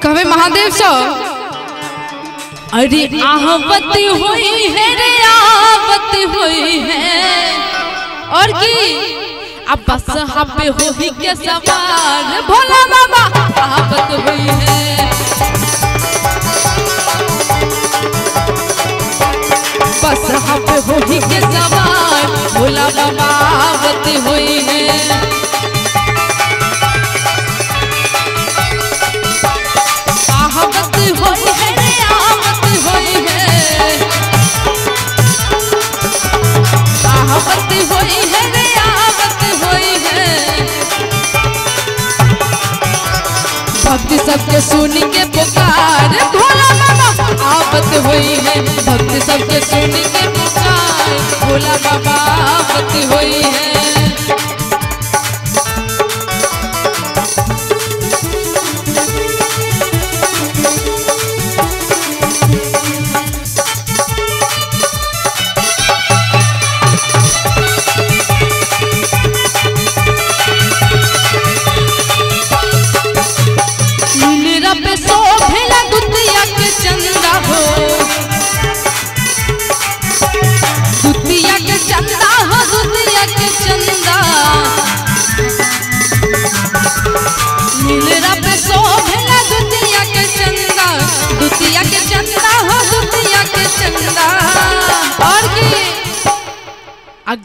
कहे महादेव सो अरे आहवत हुई है रे आवत हुई है और की अब बस पे हो ही के सवार भोला बाबा आवत हुई है बस पे हो ही के सवार भोला बाबा आवत हुई है आवत हुई है रे आवत हुई है आवत हुई है रे आवत हुई है भक्ति सबके सुन के पुकार भोला बाबा आवत हुई है भक्ति सबके सुन के पुकार भोला बाबा आवत हुई है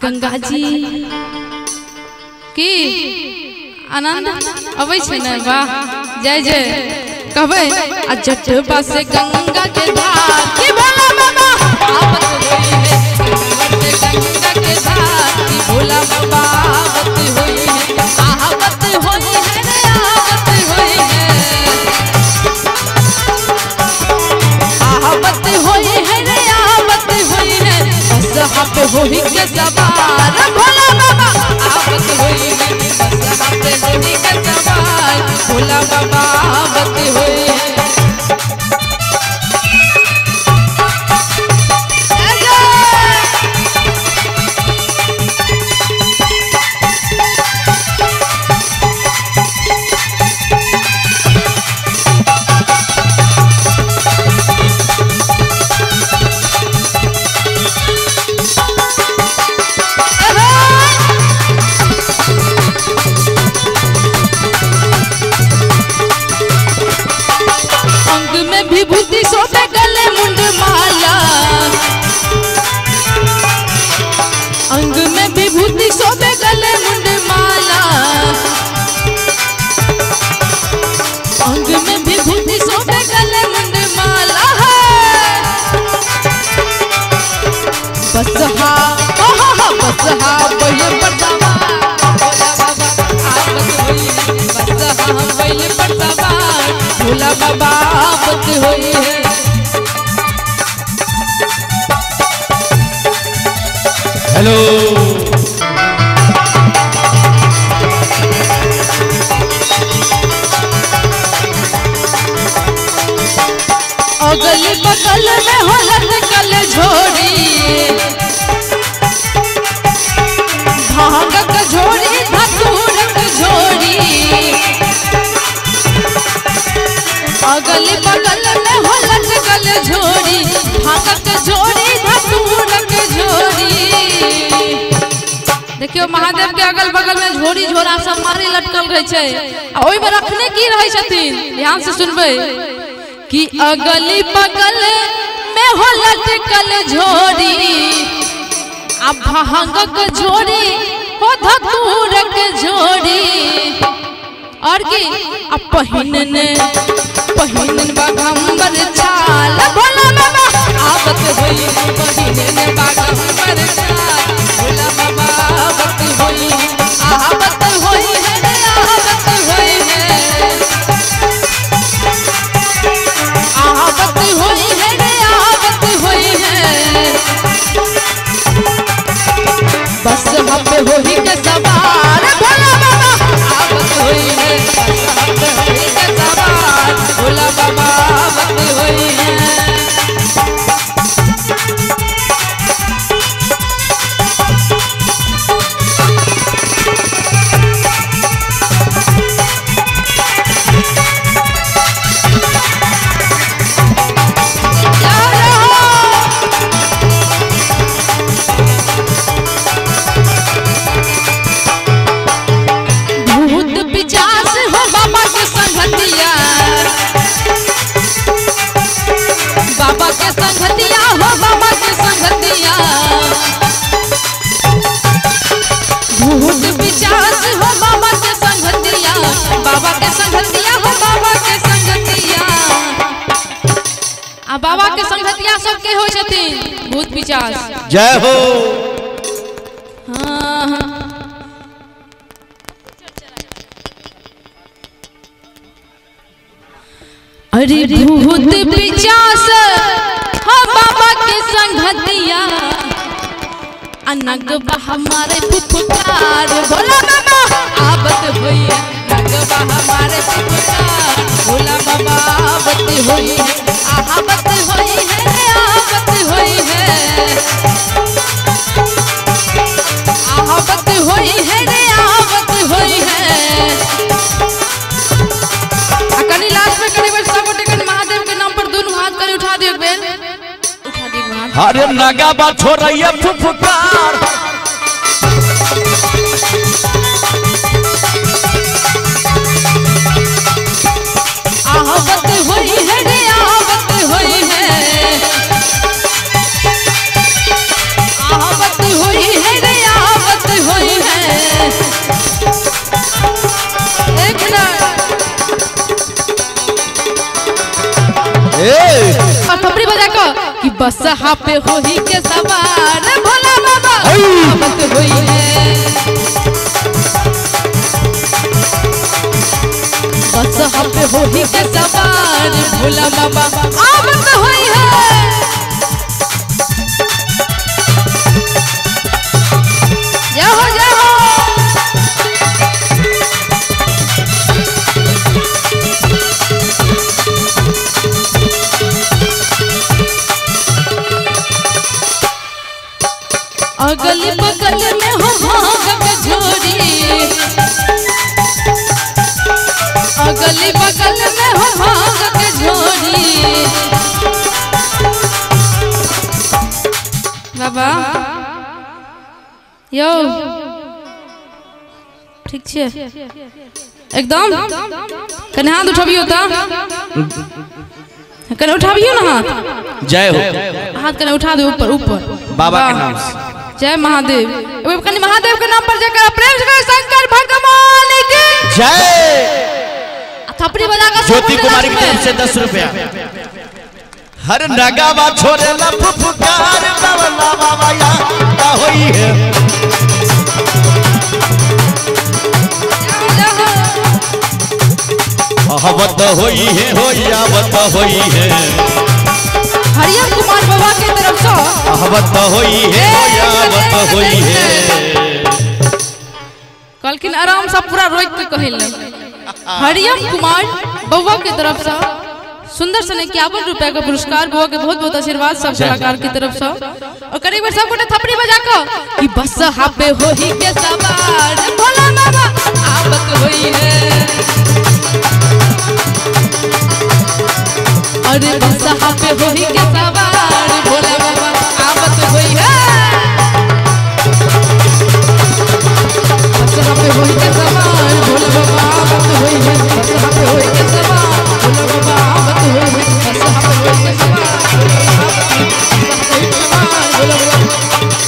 गंगा जी की आनंद अबै छै ने वाह जय जय कहबै आ जटबा से गंगा के धार की भोला बाबा आवत होई है गंगा के धार की भोला बाबा आवत होई है आवत होई है रे आवत होई है आवत होई है रे आवत होई है बस पे होई के सवार भोला बाबा आवत होई है बस पे होई के सवार भोला बाबा आवत होई है विभूति सोते गले मुंड माला अंग में विभूति सोते गले मुंड माला अंग में विभूति सोते गले मुंड माला बसहा बसहा पहले पड़तावा भोला बाबा आवत होई है हेलो अगल बगल में हो लटकल झोड़ी भांगक झोड़ी धतूरक झोड़ी अगल बगल में हो लटकल झोड़ी भांगक झोड़ी धतूरक झोड़ी देखियो महादेव के अगल बगल में झोड़ी झोरा सब मारे लटकल रहे छे ओइ में रखने की रहे छथिन ध्यान से सुनबे कि अगली बगल में हो लटकल झोड़ी आ भांगक झोड़ी हो धतूरक झोड़ी और की अब पहिनन बागंबर चाल भोला बाबा आवत होई पहिनन बागंबर चाल भोला बाबा आवत होई है रे आवत होई है आवत होई है रे आवत होई है बस हम पे होई के सवार भोला बाबा आवत होई है बस हम पे होई के सवार के संगतिया हो बाबा के संगतिया भूत पिचास हो बाबा के संगतिया बाबा के संगतिया हो बाबा के संगतिया आ बाबा के संगतिया सब के हो छथिन भूत पिचास जय हो। हाँ अरे भूत पिचास हो बाबा के संगतिया नगबा हमारे पुपुकार भोला बाबा आबत हुई है नगबा हमारे पुपुकार भोला बाबा आबत हुई है आबत हुई है आबत हुई है आबत हुई है रे आबत हुई है कनी लास्ट में कनी बार सब टेकन महादेव के नाम पर दोनों हाथ करी उठा दियो बेन उठा दियो हाथ अरे नगबा छोड़ैया पुपुकार आबत हुई है रे आबत हुई है आबत हुई है रे आबत हुई है एक मिनट थपड़ी बजा को कि बस हाँ पे होही के सवार भोला बाबा आबत हुई है बस हाँ पे होही के सवार भोला बाबा आबत हुई है जय हो जय हो अगल बगल में हो भांग के झोरी अगल बगल में हो भांग के झोरी बाबा यो ठीक छे एकदम कने हाथ उठाबियो त कने उठाबियो ना हाथ जय हो हाथ कने उठा दो ऊपर ऊपर बाबा के नाम से जय महादेव कनी महादेव के नाम पर जयकार प्रेम से शंकर भगवान की जय। थपड़ी बजा कर ज्योति कुमारी की तरफ से 10 रुपया हर नगबा छोड़ेला पुपुकार बाबा बाबा या होई है आबत होई है आबत होई है हरियम कुमार बाबा के तरफ से आबत होई है आबत होई है कलकिन आराम से पूरा रोक के कहिल हरियम कुमार बाबा के तरफ से सुंदर से 51 रुपए का पुरस्कार बाबा के बहुत बहुत आशीर्वाद सब कलाकार की तरफ से और करीब सब को थपड़ी बजा को कि बस हाँ पे होही के सवार भोला बाबा आबत हुई है अरे बस हाँ पे होही के सवार भोला बाबा आबत हुई है बस हाँ पे होही के सवार भोला बाबा आबत हुई है बस हाँ पे होही के सवार भोला बाबा आबत हुई है बस हाँ पे होही के सवार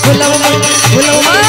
भोला बाबा भोला बाबा